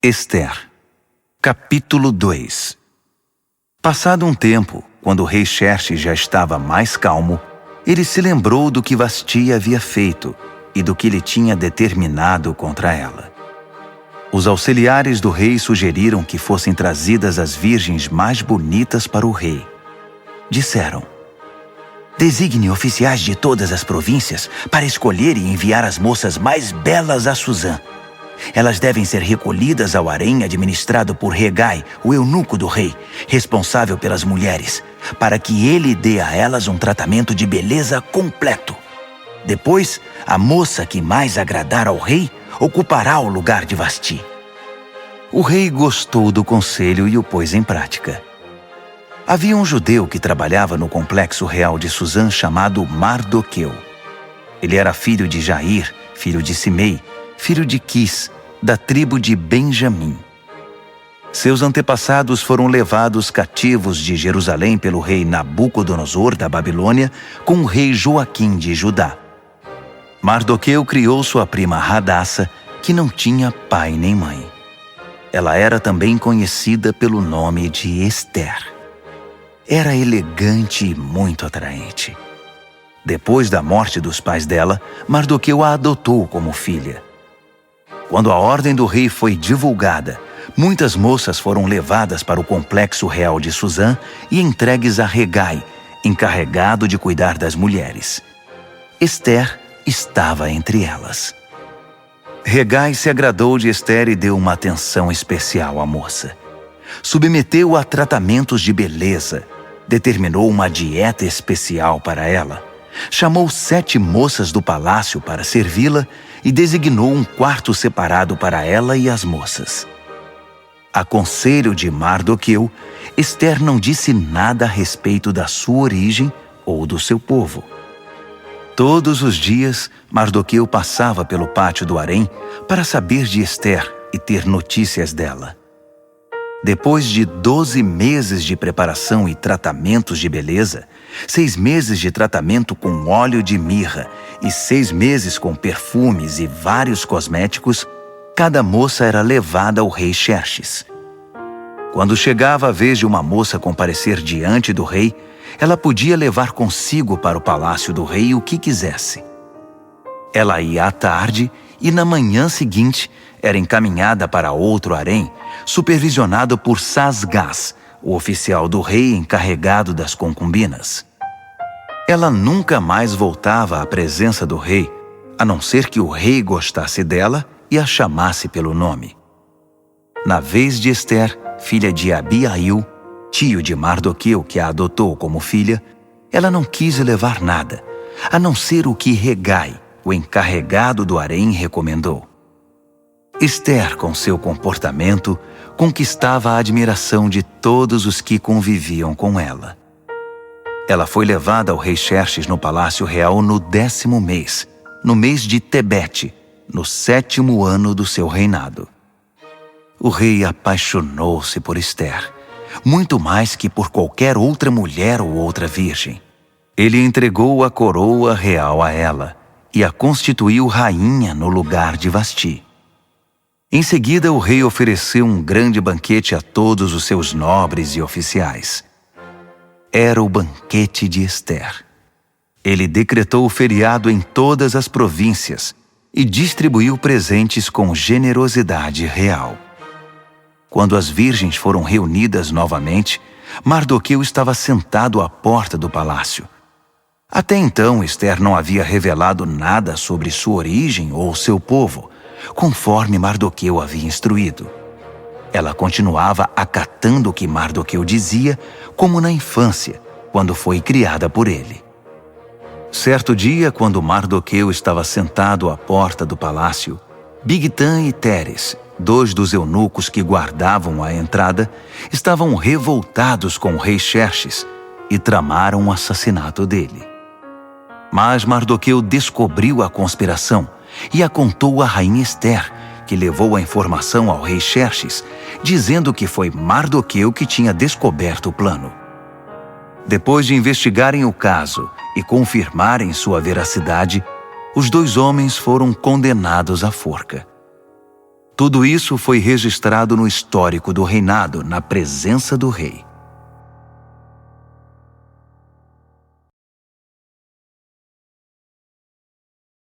Ester, capítulo 2. Passado um tempo, quando o rei Xerxes já estava mais calmo, ele se lembrou do que Vasti havia feito e do que ele tinha determinado contra ela. Os auxiliares do rei sugeriram que fossem trazidas as virgens mais bonitas para o rei. Disseram: "Designe oficiais de todas as províncias para escolher e enviar as moças mais belas a Suzã. Elas devem ser recolhidas ao harém administrado por Hegai, o eunuco do rei, responsável pelas mulheres, para que ele dê a elas um tratamento de beleza completo. Depois, a moça que mais agradar ao rei ocupará o lugar de Vasti." O rei gostou do conselho e o pôs em prática. Havia um judeu que trabalhava no complexo real de Suzã chamado Mardoqueu. Ele era filho de Jair, filho de Simei, filho de Quis, da tribo de Benjamim. Seus antepassados foram levados cativos de Jerusalém pelo rei Nabucodonosor da Babilônia com o rei Joaquim de Judá. Mardoqueu criou sua prima Hadassa, que não tinha pai nem mãe. Ela era também conhecida pelo nome de Ester. Era elegante e muito atraente. Depois da morte dos pais dela, Mardoqueu a adotou como filha. Quando a ordem do rei foi divulgada, muitas moças foram levadas para o complexo real de Suzã e entregues a Hegai, encarregado de cuidar das mulheres. Ester estava entre elas. Hegai se agradou de Ester e deu uma atenção especial à moça. Submeteu-a a tratamentos de beleza, determinou uma dieta especial para ela, chamou 7 moças do palácio para servi-la e designou um quarto separado para ela e as moças. A conselho de Mardoqueu, Ester não disse nada a respeito da sua origem ou do seu povo. Todos os dias, Mardoqueu passava pelo pátio do harém para saber de Ester e ter notícias dela. Depois de 12 meses de preparação e tratamentos de beleza, 6 meses de tratamento com óleo de mirra e 6 meses com perfumes e vários cosméticos, cada moça era levada ao rei Xerxes. Quando chegava a vez de uma moça comparecer diante do rei, ela podia levar consigo para o palácio do rei o que quisesse. Ela ia à tarde e na manhã seguinte era encaminhada para outro harém, supervisionado por Sasgás, o oficial do rei encarregado das concubinas. Ela nunca mais voltava à presença do rei, a não ser que o rei gostasse dela e a chamasse pelo nome. Na vez de Ester, filha de Abiail, tio de Mardoqueu que a adotou como filha, ela não quis levar nada, a não ser o que Hegai, o encarregado do harém, recomendou. Ester, com seu comportamento, conquistava a admiração de todos os que conviviam com ela. Ela foi levada ao rei Xerxes no palácio real no 10º mês, no mês de Tebete, no 7º ano do seu reinado. O rei apaixonou-se por Ester, muito mais que por qualquer outra mulher ou outra virgem. Ele entregou a coroa real a ela e a constituiu rainha no lugar de Vasti. Em seguida, o rei ofereceu um grande banquete a todos os seus nobres e oficiais. Era o banquete de Ester. Ele decretou o feriado em todas as províncias e distribuiu presentes com generosidade real. Quando as virgens foram reunidas novamente, Mardoqueu estava sentado à porta do palácio. Até então, Ester não havia revelado nada sobre sua origem ou seu povo, conforme Mardoqueu havia instruído. Ela continuava acatando o que Mardoqueu dizia, como na infância, quando foi criada por ele. Certo dia, quando Mardoqueu estava sentado à porta do palácio, Bigtã e Teres, 2 dos eunucos que guardavam a entrada, estavam revoltados com o rei Xerxes e tramaram o assassinato dele. Mas Mardoqueu descobriu a conspiração e a contou à rainha Ester, que levou a informação ao rei Xerxes, dizendo que foi Mardoqueu que tinha descoberto o plano. Depois de investigarem o caso e confirmarem sua veracidade, os 2 homens foram condenados à forca. Tudo isso foi registrado no histórico do reinado, na presença do rei.